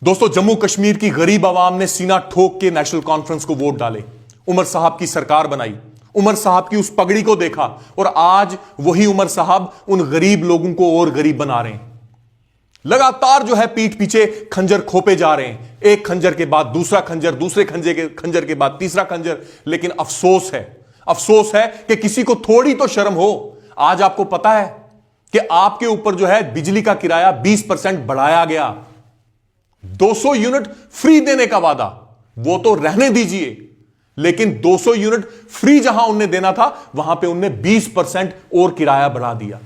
दोस्तों, जम्मू कश्मीर की गरीब आवाम ने सीना ठोक के नेशनल कॉन्फ्रेंस को वोट डाले, उमर साहब की सरकार बनाई, उमर साहब की उस पगड़ी को देखा और आज वही उमर साहब उन गरीब लोगों को और गरीब बना रहे हैं। लगातार जो है पीठ पीछे खंजर खोपे जा रहे हैं, एक खंजर के बाद दूसरा खंजर, दूसरे खंजर के बाद तीसरा खंजर। लेकिन अफसोस है कि किसी को थोड़ी तो शर्म हो। आज आपको पता है कि आपके ऊपर जो है बिजली का किराया 20% बढ़ाया गया। 200 यूनिट फ्री देने का वादा, वो तो रहने दीजिए, लेकिन 200 यूनिट फ्री जहां उनने देना था वहां पे उनने 20% और किराया बढ़ा दिया,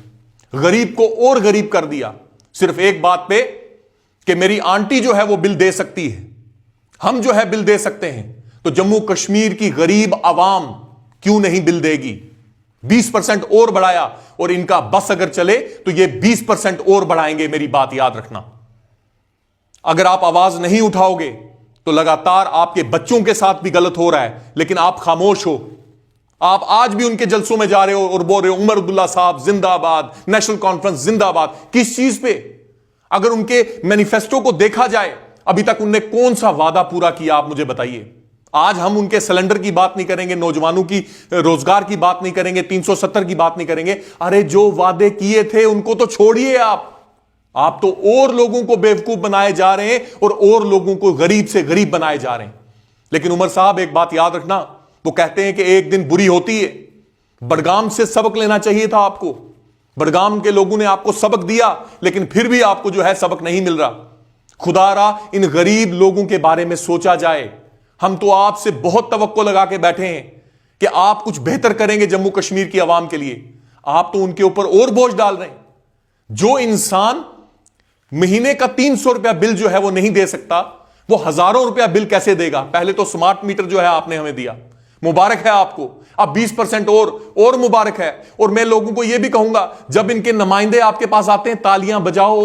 गरीब को और गरीब कर दिया। सिर्फ एक बात पे कि मेरी आंटी जो है वो बिल दे सकती है, हम जो है बिल दे सकते हैं, तो जम्मू कश्मीर की गरीब आवाम क्यों नहीं बिल देगी? 20% और बढ़ाया और इनका बस अगर चले तो ये 20% और बढ़ाएंगे। मेरी बात याद रखना। अगर आप आवाज नहीं उठाओगे तो लगातार आपके बच्चों के साथ भी गलत हो रहा है, लेकिन आप खामोश हो। आप आज भी उनके जलसों में जा रहे हो और बोल रहे हो उमर अब्दुल्ला साहब जिंदाबाद, नेशनल कॉन्फ्रेंस जिंदाबाद। किस चीज पे? अगर उनके मैनिफेस्टो को देखा जाए, अभी तक उनने कौन सा वादा पूरा किया, आप मुझे बताइए। आज हम उनके सिलेंडर की बात नहीं करेंगे, नौजवानों की रोजगार की बात नहीं करेंगे, 370 की बात नहीं करेंगे। अरे जो वादे किए थे उनको तो छोड़िए। आप तो और लोगों को बेवकूफ बनाए जा रहे हैं और लोगों को गरीब से गरीब बनाए जा रहे हैं। लेकिन उमर साहब, एक बात याद रखना, वो कहते हैं कि एक दिन बुरी होती है। बडगाम से सबक लेना चाहिए था आपको। बडगाम के लोगों ने आपको सबक दिया, लेकिन फिर भी आपको जो है सबक नहीं मिल रहा। खुदारा इन गरीब लोगों के बारे में सोचा जाए। हम तो आपसे बहुत तवक्को लगा के बैठे हैं कि आप कुछ बेहतर करेंगे जम्मू कश्मीर की आवाम के लिए। आप तो उनके ऊपर और बोझ डाल रहे हैं। जो इंसान महीने का 300 रुपया बिल जो है वो नहीं दे सकता, वो हजारों रुपया बिल कैसे देगा? पहले तो स्मार्ट मीटर जो है आपने हमें दिया, मुबारक है आपको। अब 20% और मुबारक है। और मैं लोगों को यह भी कहूंगा, जब इनके नुमाइंदे आपके पास आते हैं, तालियां बजाओ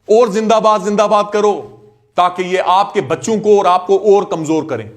और जिंदाबाद जिंदाबाद करो, ताकि ये आपके बच्चों को और आपको और कमजोर करें।